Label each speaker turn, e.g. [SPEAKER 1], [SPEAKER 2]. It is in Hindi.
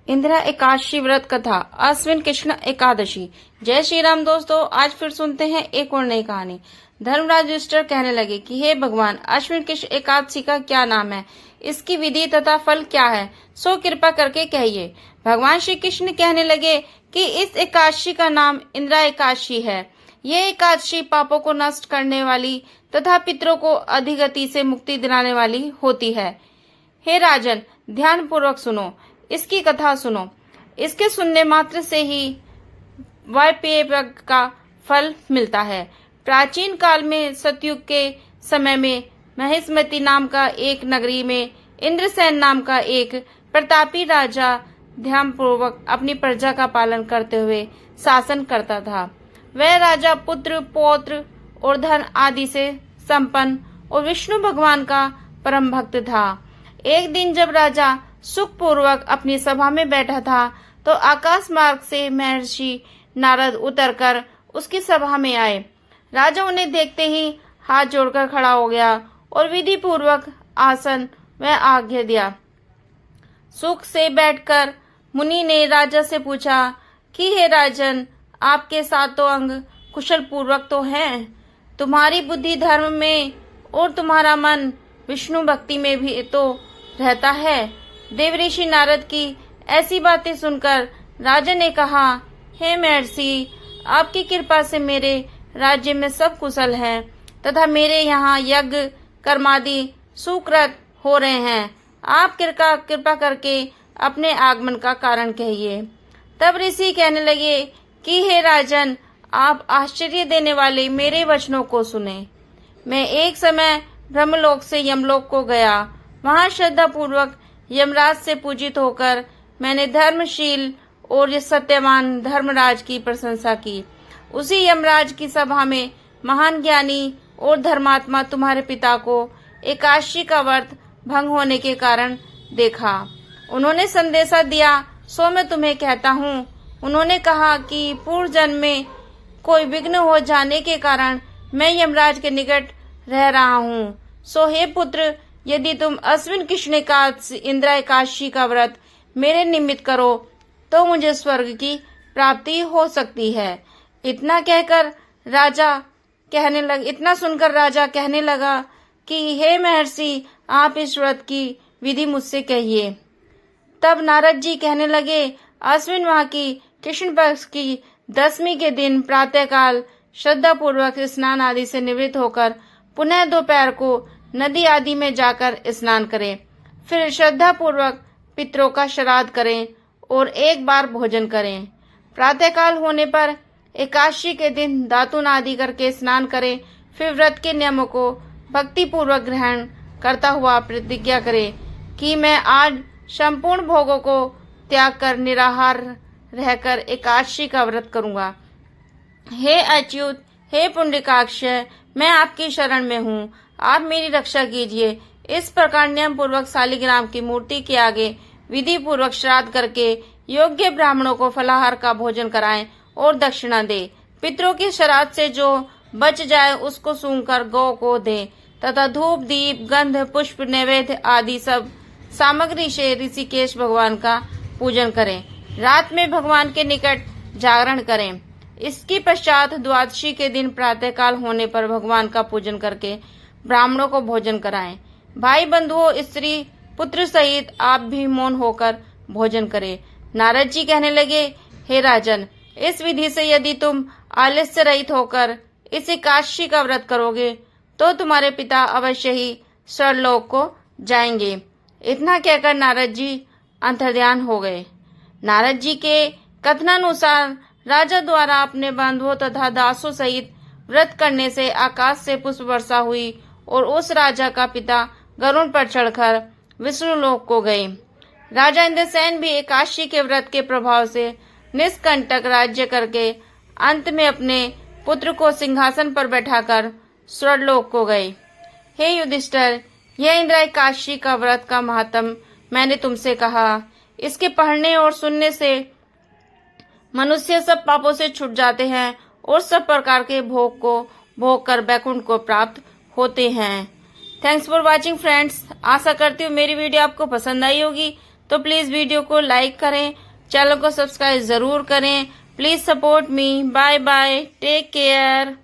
[SPEAKER 1] इंदिरा एकादशी व्रत कथा अश्विन कृष्ण एकादशी। जय श्री राम दोस्तों, आज फिर सुनते हैं एक और नई कहानी। धर्मराज युधिष्ठिर कहने लगे कि हे भगवान, अश्विन कृष्ण एकादशी का क्या नाम है, इसकी विधि तथा फल क्या है, सो कृपा करके कहिए। भगवान श्री कृष्ण कहने लगे कि इस एकादशी का नाम इंदिरा एकादशी है। ये एकादशी पापों को नष्ट करने वाली तथा पितरों को अधोगति से मुक्ति दिलाने वाली होती है। हे राजन, ध्यान पूर्वक सुनो, इसकी कथा सुनो। इसके सुनने मात्र से ही वायपेय का फल मिलता है। प्राचीन काल में सतयुग के समय में महिष्मति नाम का एक नगरी में इंद्रसेन नाम का एक प्रतापी राजा ध्यान पूर्वक अपनी प्रजा का पालन करते हुए शासन करता था। वह राजा पुत्र, पौत्र और धन आदि से संपन्न और विष्णु भगवान का परम भक्त था। एक दिन जब राजा सुख पूर्वक अपनी सभा में बैठा था तो आकाश मार्ग से महर्षि नारद उतरकर उसकी सभा में आए। राजा उन्हें देखते ही हाथ जोड़कर खड़ा हो गया और विधि पूर्वक आसन व आज्ञा दिया। सुख से बैठकर मुनि ने राजा से पूछा कि हे राजन, आपके सातों अंग कुशल पूर्वक तो हैं, तुम्हारी बुद्धि धर्म में और तुम्हारा मन विष्णु भक्ति में भी तो रहता है। देवऋषि नारद की ऐसी बातें सुनकर राजा ने कहा, हे महर्षि, आपकी कृपा से मेरे राज्य में सब कुशल है तथा मेरे यहाँ यज्ञ कर्मादि सुकृत हो रहे हैं। आप कृपा करके अपने आगमन का कारण कहिए। तब ऋषि कहने लगे कि हे राजन, आप आश्चर्य देने वाले मेरे वचनों को सुने। मैं एक समय ब्रह्मलोक से यमलोक को गया। वहाँ श्रद्धा पूर्वक यमराज से पूजित होकर मैंने धर्मशील और सत्यवान धर्मराज की प्रशंसा की। उसी यमराज की सभा में महान ज्ञानी और धर्मात्मा तुम्हारे पिता को एकादशी का व्रत भंग होने के कारण देखा। उन्होंने संदेशा दिया, सो मैं तुम्हें कहता हूँ। उन्होंने कहा कि पूर्व जन्म में कोई विघ्न हो जाने के कारण मैं यमराज के निकट रह रहा हूँ। सो हे पुत्र, यदि तुम अश्विन कृष्ण इंदिरा एकादशी का व्रत मेरे निमित्त करो तो मुझे स्वर्ग की प्राप्ति हो सकती है। इतना सुनकर राजा कहने लगा कि हे महर्षि, आप इस व्रत की विधि मुझसे कहिए। तब नारद जी कहने लगे, अश्विन माह की कृष्ण पक्ष की 10वीं के दिन प्रातःकाल श्रद्धा पूर्वक स्नान आदि से निवृत्त होकर पुनः दोपहर को नदी आदि में जाकर स्नान करें। फिर श्रद्धा पूर्वक पितरों का श्राद्ध करें और एक बार भोजन करें। प्रातःकाल होने पर एकादशी के दिन दातुन आदि करके स्नान करें। फिर व्रत के नियमों को भक्ति पूर्वक ग्रहण करता हुआ प्रतिज्ञा करें कि मैं आज संपूर्ण भोगों को त्याग कर निराहार रहकर एकादशी का व्रत करूंगा। हे अच्युत, हे पुंडरीकाक्ष, मैं आपकी शरण में हूँ, आप मेरी रक्षा कीजिए। इस प्रकार नियम पूर्वक शालिग्राम की मूर्ति के आगे विधि पूर्वक श्राद्ध करके योग्य ब्राह्मणों को फलाहार का भोजन कराएं और दक्षिणा दे। पितरों के श्राद्ध से जो बच जाए उसको सूंघकर गौ को दे तथा धूप दीप गंध पुष्प नैवेद्य आदि सब सामग्री से ऋषिकेश भगवान का पूजन करें। रात में भगवान के निकट जागरण करें। इसके पश्चात द्वादशी के दिन प्रातःकाल होने पर भगवान का पूजन करके ब्राह्मणों को भोजन कराएं। भाई बंधुओं, स्त्री पुत्र सहित आप भी मौन होकर भोजन करें। नारद जी कहने लगे, हे राजन, इस विधि से यदि तुम आलस्य रहित होकर इस एकादशी का व्रत करोगे तो तुम्हारे पिता अवश्य ही स्वर्गलोक को जाएंगे। इतना कहकर नारद जी अंतर्ध्यान हो गए। नारद जी के कथनानुसार राजा द्वारा अपने बंधुओं तथा दासों सहित व्रत करने से आकाश से पुष्प वर्षा हुई और उस राजा का पिता गरुड़ पर चढ़कर विष्णु लोक को गए। राजा इंद्रसेन भी एकादशी के व्रत के प्रभाव से निष्कंटक राज्य करके अंत में अपने पुत्र को सिंहासन पर बैठाकर स्वर्गलोक को गए। हे युधिष्ठिर, यह इंदिरा एकादशी का व्रत का महात्म मैंने तुमसे कहा। इसके पढ़ने और सुनने से मनुष्य सब पापों से छूट जाते हैं और सब प्रकार के भोग को भोग कर वैकुंठ को प्राप्त होते हैं। Thanks for watching friends. आशा करती हूँ मेरी वीडियो आपको पसंद आई होगी। तो प्लीज वीडियो को लाइक करें, चैनल को सब्सक्राइब जरूर करें। Please support me. Bye bye, take care.